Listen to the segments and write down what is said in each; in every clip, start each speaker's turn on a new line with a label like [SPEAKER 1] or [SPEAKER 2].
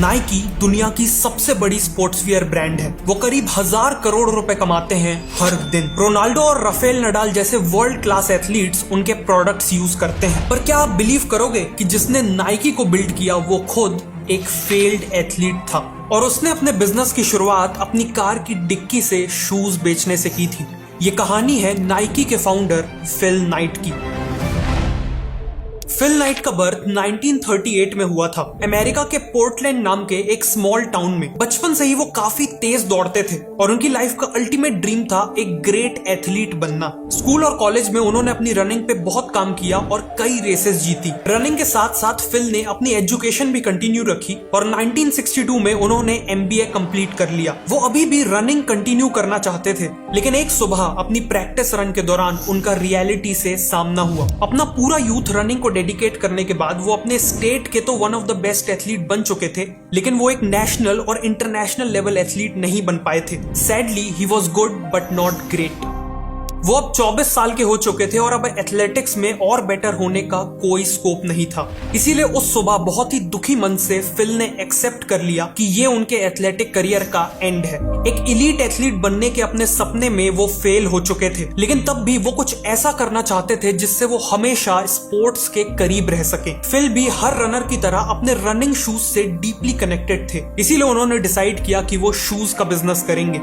[SPEAKER 1] Nike दुनिया की सबसे बड़ी स्पोर्ट्सवियर ब्रांड है। वो करीब 1000 करोड़ रुपए कमाते हैं हर दिन। रोनाल्डो और राफेल नडाल जैसे वर्ल्ड क्लास एथलीट्स उनके प्रोडक्ट्स यूज करते हैं। पर क्या आप बिलीव करोगे कि जिसने नाइकी को बिल्ड किया वो खुद एक फेल्ड एथलीट था और उसने अपने बिजनेस की शुरुआत अपनी कार की डिक्की से शूज बेचने से की थी। ये कहानी है नाइकी के फाउंडर फिल नाइट की। फिल नाइट का बर्थ 1938 में हुआ था, अमेरिका के पोर्टलैंड नाम के एक स्मॉल टाउन में। बचपन से ही वो काफी तेज दौड़ते थे और उनकी लाइफ का अल्टीमेट ड्रीम था एक ग्रेट एथलीट बनना। स्कूल और कॉलेज में उन्होंने अपनी रनिंग पे बहुत काम किया और कई रेसेस जीती। रनिंग के साथ साथ फिल ने अपनी एजुकेशन भी कंटिन्यू रखी और 1962 में उन्होंने MBA कंप्लीट कर लिया। वो अभी भी रनिंग कंटिन्यू करना चाहते थे, लेकिन एक सुबह अपनी प्रैक्टिस रन के दौरान उनका रियलिटी से सामना हुआ। अपना पूरा यूथ रनिंग को डेडिकेट करने के बाद वो अपने स्टेट के तो one of the best athlete बन चुके थे, लेकिन वो एक नेशनल और इंटरनेशनल लेवल एथलीट नहीं बन पाए थे। Sadly he was good but not great. वो अब 24 साल के हो चुके थे और अब एथलेटिक्स में और बेटर होने का कोई स्कोप नहीं था। इसीलिए उस सुबह बहुत ही दुखी मन से फिल ने एक्सेप्ट कर लिया कि ये उनके एथलेटिक करियर का एंड है। एक इलीट एथलीट बनने के अपने सपने में वो फेल हो चुके थे, लेकिन तब भी वो कुछ ऐसा करना चाहते थे जिससे वो हमेशा स्पोर्ट्स के करीब रह सके। फिल भी हर रनर की तरह अपने रनिंग शूज से डीपली कनेक्टेड थे, इसीलिए उन्होंने डिसाइड किया कि वो शूज का बिजनेस करेंगे।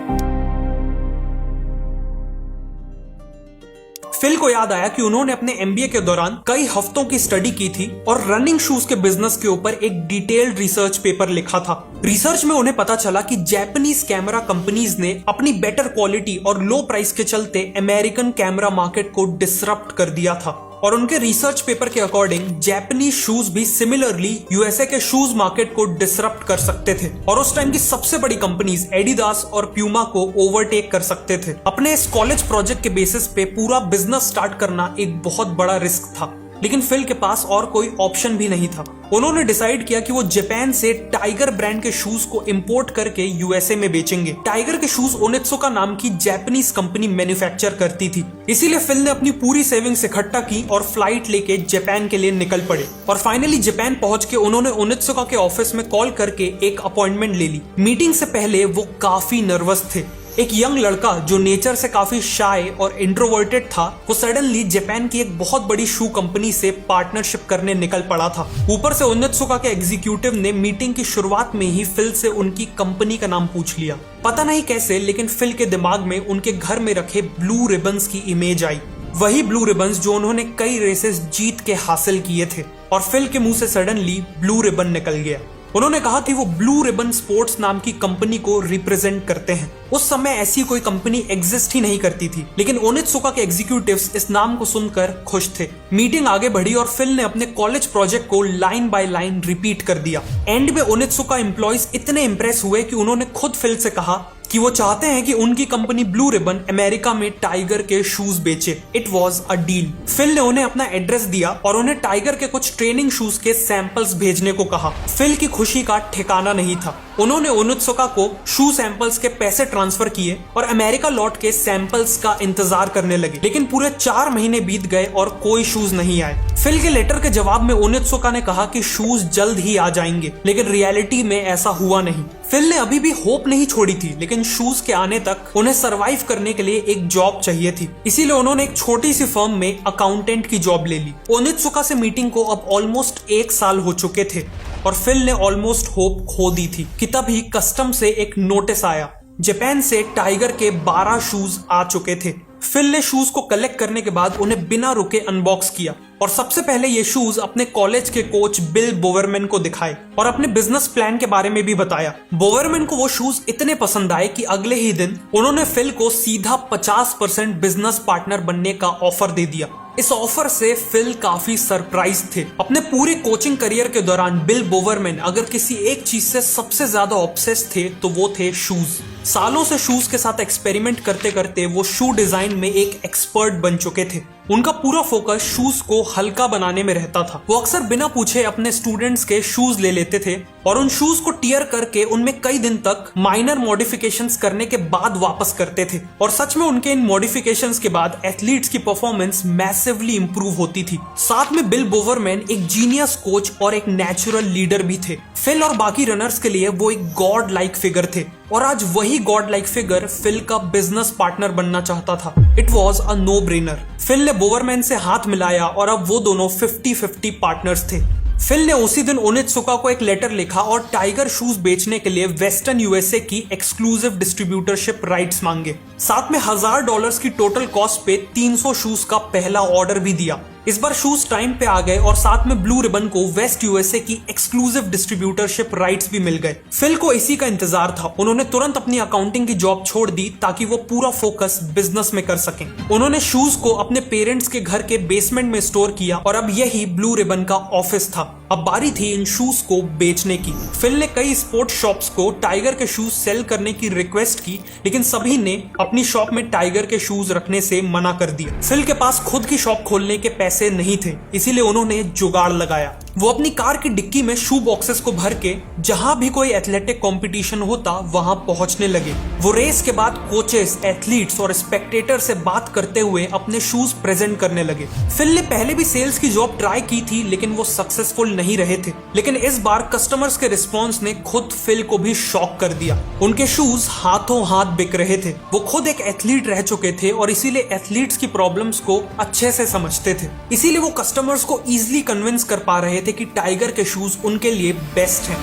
[SPEAKER 1] फिल को याद आया कि उन्होंने अपने MBA के दौरान कई हफ्तों की स्टडी की थी और रनिंग शूज के बिजनेस के ऊपर एक डिटेल्ड रिसर्च पेपर लिखा था। रिसर्च में उन्हें पता चला कि जापानीज कैमरा कंपनीज ने अपनी बेटर क्वालिटी और लो प्राइस के चलते अमेरिकन कैमरा मार्केट को डिसरप्ट कर दिया था और उनके रिसर्च पेपर के अकॉर्डिंग जापानीज शूज भी सिमिलरली USA के शूज मार्केट को डिसरप्ट कर सकते थे और उस टाइम की सबसे बड़ी कंपनीज एडिडास और प्यूमा को ओवरटेक कर सकते थे। अपने इस कॉलेज प्रोजेक्ट के बेसिस पे पूरा बिजनेस स्टार्ट करना एक बहुत बड़ा रिस्क था, लेकिन फिल के पास और कोई ऑप्शन भी नहीं था। उन्होंने डिसाइड किया कि वो जापान से टाइगर ब्रांड के शूज को इंपोर्ट करके USA में बेचेंगे। टाइगर के शूज ओनित्सुका नाम की जापानीज कंपनी मैन्युफैक्चर करती थी। इसीलिए फिल ने अपनी पूरी सेविंग्स इकट्ठा की और फ्लाइट लेके जापान के लिए निकल पड़े और फाइनली जापान पहुंच के उन्होंने ओनित्सुका के ऑफिस में कॉल करके एक अपॉइंटमेंट ले ली। मीटिंग से पहले वो काफी नर्वस थे। एक यंग लड़का जो नेचर से काफी शाय और इंट्रोवर्टेड था, वो सडनली जापान की एक बहुत बड़ी शू कंपनी से पार्टनरशिप करने निकल पड़ा था। ऊपर से ओनित्सुका के एग्जीक्यूटिव ने मीटिंग की शुरुआत में ही फिल से उनकी कंपनी का नाम पूछ लिया। पता नहीं कैसे, लेकिन फिल के दिमाग में उनके घर में रखे ब्लू रिबन्स की इमेज आई। वही ब्लू रिबन्स जो उन्होंने कई रेसेस जीत के हासिल किए थे और फिल के मुंह से सडनली ब्लू रिबन निकल गया। उन्होंने कहा कि वो ब्लू रिबन स्पोर्ट्स नाम की कंपनी को रिप्रेजेंट करते हैं। उस समय ऐसी कोई कंपनी एग्जिस्ट ही नहीं करती थी, लेकिन ओनित्सुका के एग्जीक्यूटिव्स इस नाम को सुनकर खुश थे। मीटिंग आगे बढ़ी और फिल ने अपने कॉलेज प्रोजेक्ट को लाइन बाय लाइन रिपीट कर दिया। एंड में ओनित्सुका एम्प्लॉइज इतने इंप्रेस हुए कि उन्होंने खुद फिल से कहा कि वो चाहते हैं कि उनकी कंपनी ब्लू रिबन अमेरिका में टाइगर के शूज बेचे। It was a deal. Phil ने उन्हें अपना एड्रेस दिया और उन्हें टाइगर के कुछ ट्रेनिंग शूज के सैंपल्स भेजने को कहा। फिल की खुशी का ठिकाना नहीं था। उन्होंने ओनित्सुका को शू सैंपल्स के पैसे ट्रांसफर किए और अमेरिका लौट के सैंपल्स का इंतजार करने लगे, लेकिन पूरे 4 महीने बीत गए और कोई शूज नहीं आए। फिल के लेटर के जवाब में ओनित्सुका ने कहा कि शूज जल्द ही आ जाएंगे, लेकिन रियलिटी में ऐसा हुआ नहीं। फिल ने अभी भी होप नहीं छोड़ी थी, लेकिन शूज के आने तक उन्हें सरवाइव करने के लिए एक जॉब चाहिए थी। इसीलिए उन्होंने एक छोटी सी फर्म में अकाउंटेंट की जॉब ले ली। ओनित्सुका से मीटिंग को अब ऑलमोस्ट 1 साल हो चुके थे और फिल ने ऑलमोस्ट होप खो दी थी कि तभी कस्टम से एक नोटिस आया। जापान से टाइगर के 12 शूज आ चुके थे। फिल ने शूज को कलेक्ट करने के बाद उन्हें बिना रुके अनबॉक्स किया और सबसे पहले ये शूज अपने कॉलेज के कोच बिल बोवरमैन को दिखाए और अपने बिजनेस प्लान के बारे में भी बताया। बोवरमैन को वो शूज इतने पसंद आए कि अगले ही दिन उन्होंने फिल को सीधा 50% बिजनेस पार्टनर बनने का ऑफर दे दिया। इस ऑफर से फिल काफी सरप्राइज थे। अपने पूरे कोचिंग करियर के दौरान बिल बोवरमैन अगर किसी एक चीज से सबसे ज्यादा ऑब्सेस थे तो वो थे शूज। सालों से शूज के साथ एक्सपेरिमेंट करते करते वो शू डिजाइन में एक एक्सपर्ट बन चुके थे। उनका पूरा फोकस शूज को हल्का बनाने में रहता था। वो अक्सर बिना पूछे अपने स्टूडेंट्स के शूज ले लेते थे और उन शूज को टियर करके उनमें कई दिन तक माइनर मॉडिफिकेशंस करने के बाद वापस करते थे। और सच में उनके इन मॉडिफिकेशंस के बाद एथलीट्स की परफॉर्मेंस मैसिवली इंप्रूव होती थी। साथ में बिल बोवरमैन एक जीनियस कोच और एक नेचुरल लीडर भी थे। फिल और बाकी रनर्स के लिए वो एक गॉड लाइक फिगर थे और आज वही गॉड लाइक फिगर फिल का बिजनेस पार्टनर बनना चाहता था। It was a no brainer. Phil ने बोवरमैन से हाथ मिलाया और अब वो दोनों 50-50 पार्टनर्स थे। फिल ने उसी दिन ओनित्सुका को एक लेटर लिखा और टाइगर शूज बेचने के लिए वेस्टर्न यूएसए की एक्सक्लूसिव डिस्ट्रीब्यूटरशिप राइट्स मांगे। साथ में $1000 की टोटल कॉस्ट पे 300 शूज का पहला ऑर्डर भी दिया। इस बार शूज टाइम पे आ गए और साथ में ब्लू रिबन को वेस्ट यूएसए की एक्सक्लूसिव डिस्ट्रीब्यूटरशिप राइट्स भी मिल गए। फिल को इसी का इंतजार था। उन्होंने तुरंत अपनी अकाउंटिंग की जॉब छोड़ दी ताकि वो पूरा फोकस बिजनेस में कर सकें। उन्होंने शूज को अपने पेरेंट्स के घर के बेसमेंट में स्टोर किया और अब यही ब्लू रिबन का ऑफिस था। अब बारी थी इन शूज को बेचने की। फिल ने कई स्पोर्ट्स शॉप्स को टाइगर के शूज सेल करने की रिक्वेस्ट की, लेकिन सभी ने अपनी शॉप में टाइगर के शूज रखने से मना कर दिया। फिल के पास खुद की शॉप खोलने के पैसे नहीं थे, इसीलिए उन्होंने जुगाड़ लगाया। वो अपनी कार की डिक्की में शू बॉक्सेस को भर के जहां भी कोई एथलेटिक कंपटीशन होता वहां पहुंचने लगे। वो रेस के बाद कोचेस, एथलीट्स और स्पेक्टेटर से बात करते हुए अपने शूज प्रेजेंट करने लगे। फिल ने पहले भी सेल्स की जॉब ट्राई की थी, लेकिन वो सक्सेसफुल नहीं रहे थे। लेकिन इस बार कस्टमर्स के रिस्पॉन्स ने खुद फिल को भी शॉक कर दिया। उनके शूज हाथों हाथ बिक रहे थे। वो खुद एक एथलीट रह चुके थे और इसीलिए एथलीट्स की प्रॉब्लम्स को अच्छे से समझते थे। इसीलिए वो कस्टमर्स को इजीली कन्विंस कर पा रहे थे कि टाइगर के शूज उनके लिए बेस्ट हैं।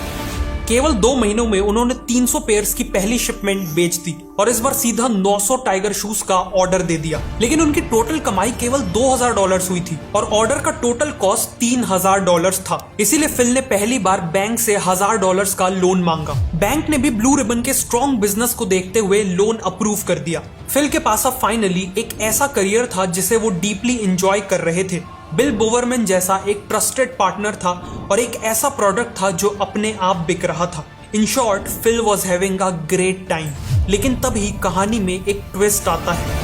[SPEAKER 1] केवल 2 महीनों में उन्होंने 300 पेयर्स की पहली शिपमेंट बेच दी और इस बार सीधा 900 टाइगर शूज का ऑर्डर दे दिया। लेकिन उनकी टोटल कमाई केवल $2000 हुई थी और ऑर्डर का टोटल कॉस्ट $3000 था। इसीलिए फिल ने पहली बार बैंक से $1000 का लोन मांगा। बैंक ने भी ब्लू रिबन के स्ट्रॉन्ग बिजनेस को देखते हुए लोन अप्रूव कर दिया। फिल के पास अब फाइनली एक ऐसा करियर था जिसे वो डीपली एंजॉय कर रहे थे। बिल बोवरमैन जैसा एक ट्रस्टेड पार्टनर था और एक ऐसा प्रोडक्ट था जो अपने आप बिक रहा था। In short, Phil was having a great time. लेकिन तभी कहानी में एक ट्विस्ट आता है।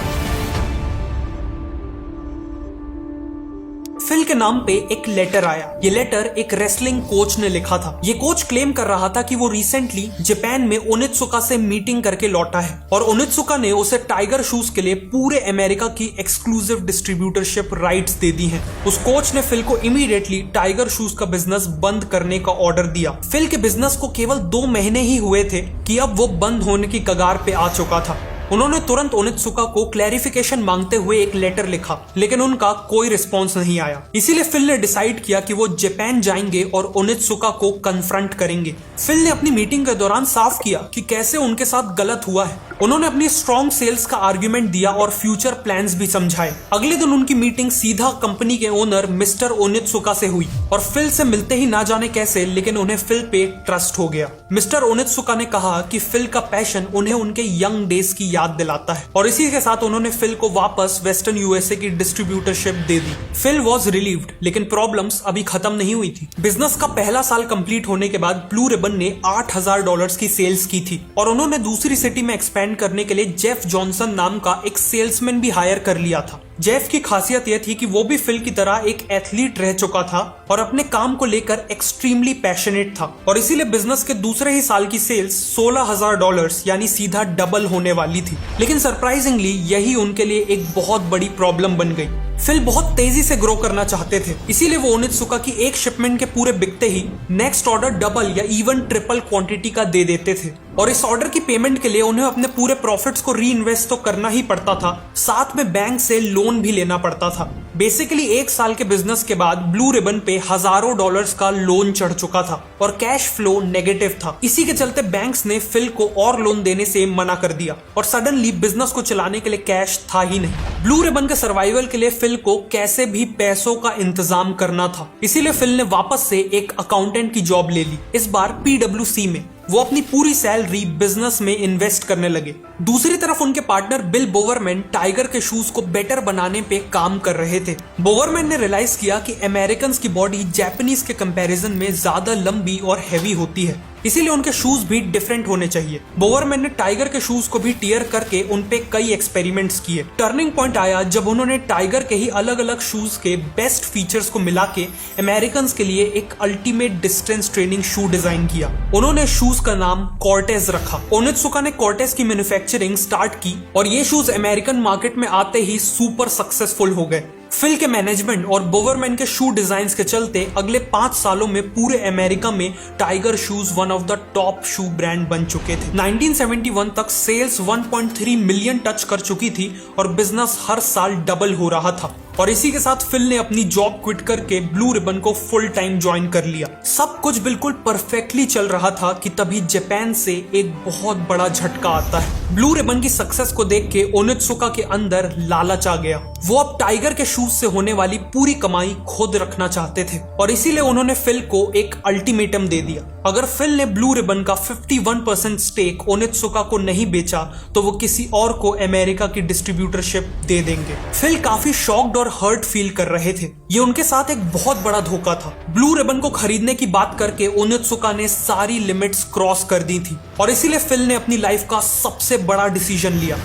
[SPEAKER 1] फिल के नाम पे एक लेटर आया। ये लेटर एक रेसलिंग कोच ने लिखा था। ये कोच क्लेम कर रहा था कि वो रिसेंटली जापान में ओनित्सुका से मीटिंग करके लौटा है और ओनित्सुका ने उसे टाइगर शूज के लिए पूरे अमेरिका की एक्सक्लूसिव डिस्ट्रीब्यूटरशिप राइट्स दे दी हैं। उस कोच ने फिल को इमीडिएटली टाइगर शूज का बिजनेस बंद करने का ऑर्डर दिया। फिल के बिजनेस को केवल 2 महीने ही हुए थे कि अब वो बंद होने की कगार पे आ चुका था। उन्होंने तुरंत ओनित्सुका को क्लैरिफिकेशन मांगते हुए एक लेटर लिखा, लेकिन उनका कोई रिस्पॉन्स नहीं आया। इसीलिए फिल ने डिसाइड किया कि वो जापान जाएंगे और ओनित्सुका को कन्फ्रंट करेंगे। फिल ने अपनी मीटिंग के दौरान साफ किया कि कैसे उनके साथ गलत हुआ है। उन्होंने अपनी स्ट्रॉन्ग सेल्स का आर्ग्यूमेंट दिया और फ्यूचर प्लान्स भी समझाए। अगले दिन उनकी मीटिंग सीधा कंपनी के ओनर मिस्टर ओनित्सुका से हुई और फिल से मिलते ही ना जाने कैसे, लेकिन उन्हें फिल पे ट्रस्ट हो गया। मिस्टर ओनित्सुका ने कहा कि फिल का पैशन उन्हें उनके यंग डेज की याद दिलाता है और इसी के साथ उन्होंने फिल को वापस वेस्टर्न यूएसए की डिस्ट्रीब्यूटरशिप दे दी। फिल वॉज रिलीव्ड, लेकिन प्रॉब्लम्स अभी खत्म नहीं हुई थी। बिजनेस का पहला साल कंप्लीट होने के बाद ब्लू रिबन ने $8000 की सेल्स की थी और उन्होंने दूसरी सिटी में एक्सपेंड करने के लिए जेफ जॉनसन नाम का एक सेल्समैन भी हायर कर लिया था। जेफ की खासियत यह थी कि वो भी फिल की तरह एक एथलीट रह चुका था और अपने काम को लेकर एक्सट्रीमली पैशनेट था और इसीलिए बिजनेस के दूसरे ही साल की सेल्स $16000 यानी सीधा डबल होने वाली थी। लेकिन सरप्राइजिंगली यही उनके लिए एक बहुत बड़ी प्रॉब्लम बन गई। फिल बहुत तेजी से ग्रो करना चाहते थे, इसीलिए वो ओनित्सुका की एक शिपमेंट के पूरे बिकते ही नेक्स्ट ऑर्डर डबल या इवन ट्रिपल क्वांटिटी का दे देते थे और इस ऑर्डर की पेमेंट के लिए उन्हें अपने पूरे प्रॉफिट्स को री इन्वेस्ट तो करना ही पड़ता था, साथ में बैंक से लोन भी लेना पड़ता था। बेसिकली 1 साल के बिजनेस के बाद ब्लू रिबन पे हजारों डॉलर्स का लोन चढ़ चुका था और कैश फ्लो नेगेटिव था। इसी के चलते बैंक्स ने फिल को और लोन देने से मना कर दिया और सडनली बिजनेस को चलाने के लिए कैश था ही नहीं। ब्लू रिबन के सर्वाइवल के लिए फिल को कैसे भी पैसों का इंतजाम करना था, इसीलिए फिल ने वापस से एक अकाउंटेंट की जॉब ले ली, इस बार PwC में। वो अपनी पूरी सैलरी बिजनेस में इन्वेस्ट करने लगे। दूसरी तरफ उनके पार्टनर बिल बोवरमैन टाइगर के शूज को बेटर बनाने पे काम कर रहे थे। बोवरमैन ने रियलाइज किया कि अमेरिकन्स की बॉडी जापानीज के कंपैरिजन में ज्यादा लंबी और हैवी होती है इसीलिए उनके शूज भी डिफरेंट होने चाहिए। बोवरमैन ने टाइगर के शूज को भी टियर करके उन पे कई एक्सपेरिमेंट्स किए। टर्निंग पॉइंट आया जब उन्होंने टाइगर के ही अलग अलग शूज के बेस्ट फीचर्स को मिला के अमेरिकन के लिए एक अल्टीमेट डिस्टेंस ट्रेनिंग शू डिजाइन किया। उन्होंने शूज का नाम कॉर्टेज रखा। ओनित्सुका ने कॉर्टेज की मैन्युफैक्चरिंग स्टार्ट की और ये शूज अमेरिकन मार्केट में आते ही सुपर सक्सेसफुल हो गए। फिल के मैनेजमेंट और बोवरमैन के शू डिजाइन्स के चलते अगले 5 सालों में पूरे अमेरिका में tiger shoes one of the top shoe brand बन चुके थे। 1971 तक सेल्स 1.3 मिलियन टच कर चुकी थी और बिजनेस हर साल डबल हो रहा था। और इसी के साथ फिल ने अपनी जॉब क्विट करके ब्लू रिबन को फुल टाइम ज्वाइन कर लिया। सब कुछ बिल्कुल परफेक्टली चल रहा था कि तभी जापान से एक बहुत बड़ा झटका आता है। ब्लू रिबन की सक्सेस को देख के ओनित्सुका के अंदर लालच आ गया। वो अब टाइगर के शूज से होने वाली पूरी कमाई खुद रखना चाहते थे और इसीलिए उन्होंने फिल को एक अल्टीमेटम दे दिया। अगर फिल ने ब्लू रिबन का 51% स्टेक ओनित्सुका को नहीं बेचा तो वो किसी और को अमेरिका की डिस्ट्रीब्यूटरशिप दे देंगे। फिल काफी शॉक्ड और हर्ट फील कर रहे थे। ये उनके साथ एक बहुत बड़ा धोखा था। ब्लू रिबन को खरीदने की बात करके ओनित्सुका ने सारी लिमिट्स क्रॉस कर दी थी और इसीलिए फिल ने अपनी लाइफ का सबसे बड़ा डिसीजन लिया।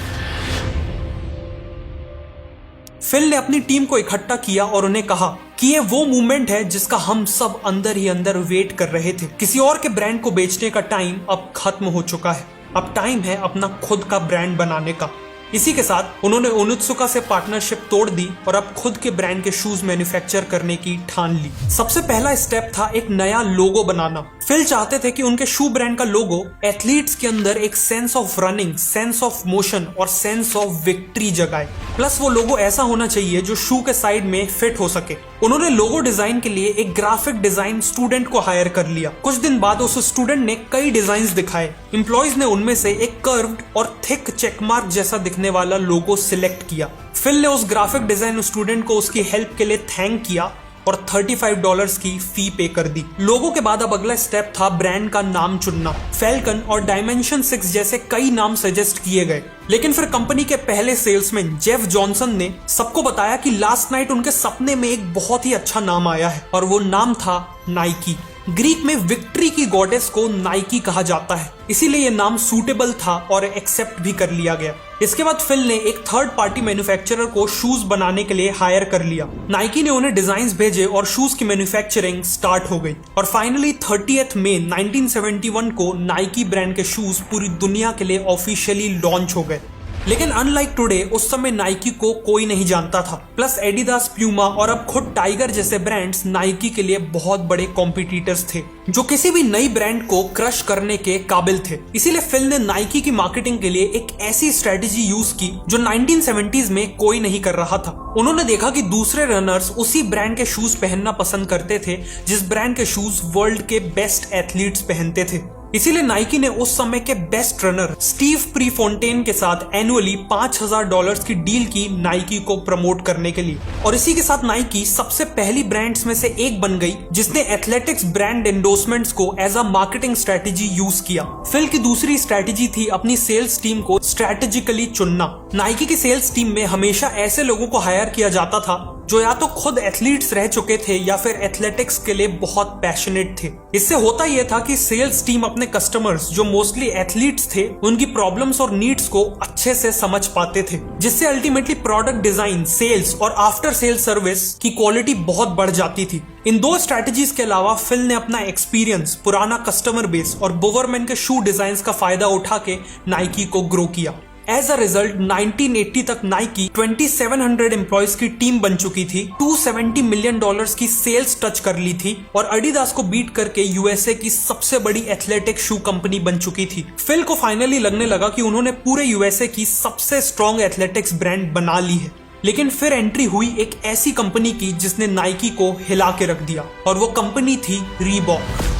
[SPEAKER 1] फिल ने अपनी टीम को इकट्ठा किया और उन्हें कहा कि ये वो मूवमेंट है जिसका हम सब अंदर ही अंदर वेट कर रहे थे। किसी और के ब्रांड को बेचने का टाइम अब खत्म हो चुका है। अब टाइम है अपना खुद का ब्रांड बनाने का। इसी के साथ उन्होंने ओनित्सुका से पार्टनरशिप तोड़ दी और अब खुद के ब्रांड के शूज मैन्युफैक्चर करने की ठान ली। सबसे पहला स्टेप था एक नया लोगो बनाना। फिल चाहते थे कि उनके शू ब्रांड का लोगो एथलीट्स के अंदर एक sense of running, sense of motion और सेंस ऑफ विक्ट्री जगाए। प्लस वो लोगो ऐसा होना चाहिए जो शू के साइड में फिट हो सके। उन्होंने लोगो डिजाइन के लिए एक ग्राफिक डिजाइन स्टूडेंट को हायर कर लिया। कुछ दिन बाद उस स्टूडेंट ने कई डिजाइन्स दिखाए। एम्प्लॉइज ने उनमें से एक कर्व्ड और थिक चेकमार्क जैसा दिखने वाला लोगो सिलेक्ट किया। फिल ने उस ग्राफिक डिजाइन स्टूडेंट को उसकी हेल्प के लिए थैंक किया और $35 की फी पे कर दी। लोगों के बाद अब अगला स्टेप था ब्रांड का नाम चुनना। फैल्कन और डायमेंशन 6 जैसे कई नाम सजेस्ट किए गए, लेकिन फिर कंपनी के पहले सेल्समैन जेफ जॉनसन ने सबको बताया कि लास्ट नाइट उनके सपने में एक बहुत ही अच्छा नाम आया है और वो नाम था नाइकी। ग्रीक में विक्ट्री की गॉडेस को नाइकी कहा जाता है, इसीलिए ये नाम सूटेबल था और एक्सेप्ट भी कर लिया गया। इसके बाद फिल ने एक थर्ड पार्टी मैन्युफैक्चरर को शूज बनाने के लिए हायर कर लिया। नाइकी ने उन्हें डिजाइन्स भेजे और शूज की मैन्युफैक्चरिंग स्टार्ट हो गई और फाइनली 30 मई 1971 को नाइकी ब्रांड के शूज पूरी दुनिया के लिए ऑफिशियली लॉन्च हो गए। लेकिन अनलाइक टुडे उस समय नाइकी को कोई नहीं जानता था। प्लस एडिडास, प्यूमा और अब खुद टाइगर जैसे ब्रांड्स नाइकी के लिए बहुत बड़े कॉम्पिटिटर्स थे जो किसी भी नई ब्रांड को क्रश करने के काबिल थे। इसीलिए फिल ने नाइकी की मार्केटिंग के लिए एक ऐसी स्ट्रेटेजी यूज की जो 1970s में कोई नहीं कर रहा था। उन्होंने देखा कि दूसरे रनर्स उसी ब्रांड के शूज पहनना पसंद करते थे जिस ब्रांड के शूज वर्ल्ड के बेस्ट एथलीट्स पहनते थे। इसीलिए नाइकी ने उस समय के बेस्ट रनर स्टीव प्रीफोंटेन के साथ एनुअली $5000 की डील की नाइकी को प्रमोट करने के लिए। और इसी के साथ नाइकी सबसे पहली ब्रांड्स में से एक बन गई जिसने एथलेटिक्स ब्रांड एंडोर्समेंट्स को as a marketing strategy use किया। फिल की दूसरी स्ट्रेटेजी थी अपनी सेल्स टीम को स्ट्रेटेजिकली चुनना। नाइकी की सेल्स टीम में हमेशा ऐसे लोगों को हायर किया जाता था जो या तो खुद एथलीट्स रह चुके थे या फिर एथलेटिक्स के लिए बहुत पैशनेट थे। इससे होता यह था कि सेल्स टीम अपने कस्टमर्स जो मोस्टली एथलीट्स थे उनकी प्रॉब्लम्स और नीड्स को अच्छे से समझ पाते थे, जिससे अल्टीमेटली प्रोडक्ट डिजाइन, सेल्स और आफ्टर सेल सर्विस की क्वालिटी बहुत बढ़ जाती थी। इन दो स्ट्रेटजीज के अलावा फिल ने अपना एक्सपीरियंस, पुराना कस्टमर बेस और बोवरमैन के शू डिजाइन का फायदा उठा के नाइकी को ग्रो किया। एज अ रिजल्ट 1980 तक नाइकी 2700 एम्प्लॉयज की टीम बन चुकी थी, $270 मिलियन की सेल्स टच कर ली थी और एडिडास को बीट करके यूएसए की सबसे बड़ी एथलेटिक शू कंपनी बन चुकी थी। फिल को फाइनली लगने लगा कि उन्होंने पूरे यूएसए की सबसे स्ट्रॉन्ग एथलेटिक्स ब्रांड बना ली है। लेकिन फिर एंट्री हुई एक ऐसी कंपनी की जिसने नाइकी को हिला के रख दिया और वो कंपनी थी रीबॉक।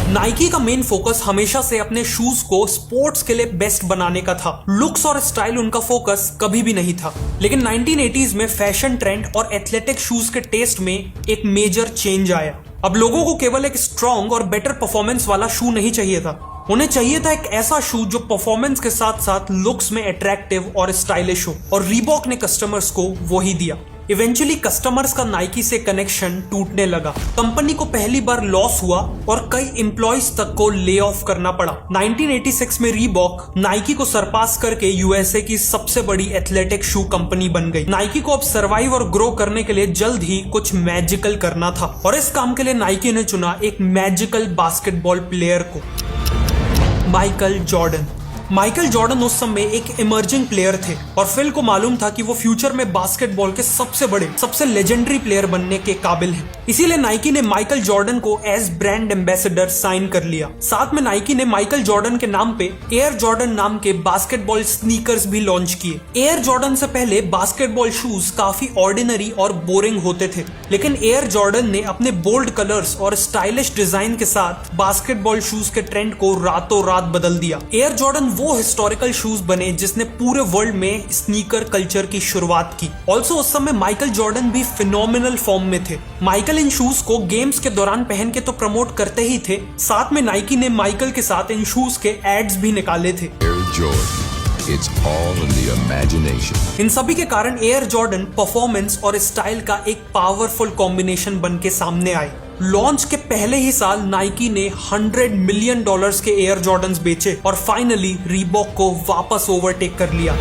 [SPEAKER 1] नाइकी का मेन फोकस हमेशा से अपने शूज को स्पोर्ट्स के लिए बेस्ट बनाने का था। लुक्स और स्टाइल उनका फोकस कभी भी नहीं था। लेकिन 1980s में फैशन ट्रेंड और एथलेटिक शूज के टेस्ट में एक मेजर चेंज आया। अब लोगों को केवल एक स्ट्रॉन्ग और बेटर परफॉर्मेंस वाला शू नहीं चाहिए था, उन्हें चाहिए था एक ऐसा शू जो परफॉर्मेंस के साथ साथ लुक्स में अट्रैक्टिव और स्टाइलिश हो, और रीबॉक ने कस्टमर्स को वही दिया। इवेंचुअली कस्टमर्स का नाइकी से कनेक्शन टूटने लगा। कंपनी को पहली बार लॉस हुआ और कई एम्प्लॉइज तक को ले ऑफ करना पड़ा। 1986 में रीबॉक नाइकी को सरपास करके यूएसए की सबसे बड़ी एथलेटिक शू कंपनी बन गई। नाइकी को अब सर्वाइव और ग्रो करने के लिए जल्द ही कुछ मैजिकल करना था और इस काम के लिए नाइकी ने चुना एक मैजिकल बास्केटबॉल प्लेयर को, माइकल जॉर्डन। माइकल जॉर्डन उस समय एक इमर्जिंग प्लेयर थे और फिल को मालूम था कि वो फ्यूचर में बास्केटबॉल के सबसे बड़े, सबसे लेजेंडरी प्लेयर बनने के काबिल हैं। इसीलिए नाइकी ने माइकल जॉर्डन को एज ब्रांड एम्बेसडर साइन कर लिया। साथ में नाइकी ने माइकल जॉर्डन के नाम पे एयर जॉर्डन नाम के बास्केटबॉल स्नीकर्स भी लॉन्च किए। एयर जॉर्डन से पहले बास्केटबॉल शूज काफी ऑर्डिनरी और बोरिंग होते थे, लेकिन एयर जॉर्डन ने अपने बोल्ड कलर्स और स्टाइलिश डिजाइन के साथ बास्केटबॉल शूज के ट्रेंड को रातों रात बदल दिया। एयर जॉर्डन वो हिस्टोरिकल शूज बने जिसने पूरे वर्ल्ड में स्नीकर कल्चर की शुरुआत की। ऑल्सो उस समय माइकल जॉर्डन भी फिनोमिनल फॉर्म में थे। माइकल इन शूज को गेम्स के दौरान पहन के तो प्रमोट करते ही थे, साथ में नाइकी ने माइकल के साथ इन शूज के एड्स भी निकाले थे।
[SPEAKER 2] It's all in the imagination.
[SPEAKER 1] इन सभी के कारण एयर जॉर्डन परफॉर्मेंस और स्टाइल का एक पावरफुल कॉम्बिनेशन बन के सामने आए। लॉन्च के पहले ही साल नाइकी ने $100 मिलियन के एयर जॉर्डन्स बेचे और फाइनली रीबॉक को वापस ओवरटेक कर लिया।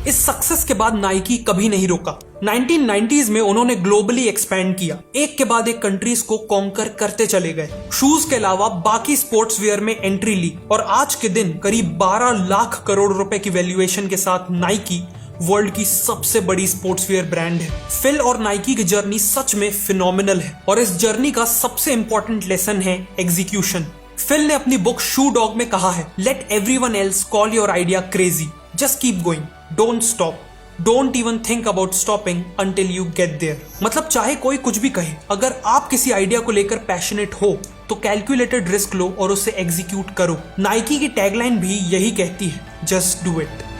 [SPEAKER 1] इस सक्सेस के बाद नाइकी कभी नहीं रुका। 1990s में उन्होंने ग्लोबली एक्सपैंड किया, एक के बाद एक कंट्रीज को कॉन्कर करते चले गए। शूज के अलावा बाकी स्पोर्ट्स वियर में एंट्री ली और आज के दिन करीब 12 लाख करोड़ रुपए की वैल्यूएशन के साथ नाइकी वर्ल्ड की सबसे बड़ी स्पोर्ट्स वियर ब्रांड है। फिल और नाइकी की जर्नी सच में फिनोमिनल है और इस जर्नी का सबसे इंपॉर्टेंट लेसन है एग्जीक्यूशन। फिल ने अपनी बुक शू डॉग में कहा है, let everyone else call your idea crazy, just keep going, don't stop, don't even think about stopping until you get there. मतलब चाहे कोई कुछ भी कहे, अगर आप किसी आइडिया को लेकर पैशनेट हो तो कैलकुलेटेड रिस्क लो और उसे एग्जीक्यूट करो। नाइकी की टैगलाइन भी यही कहती है, जस्ट डू इट।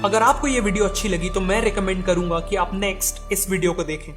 [SPEAKER 1] अगर आपको ये वीडियो अच्छी लगी तो मैं रिकमेंड करूंगा कि आप नेक्स्ट इस वीडियो को देखें।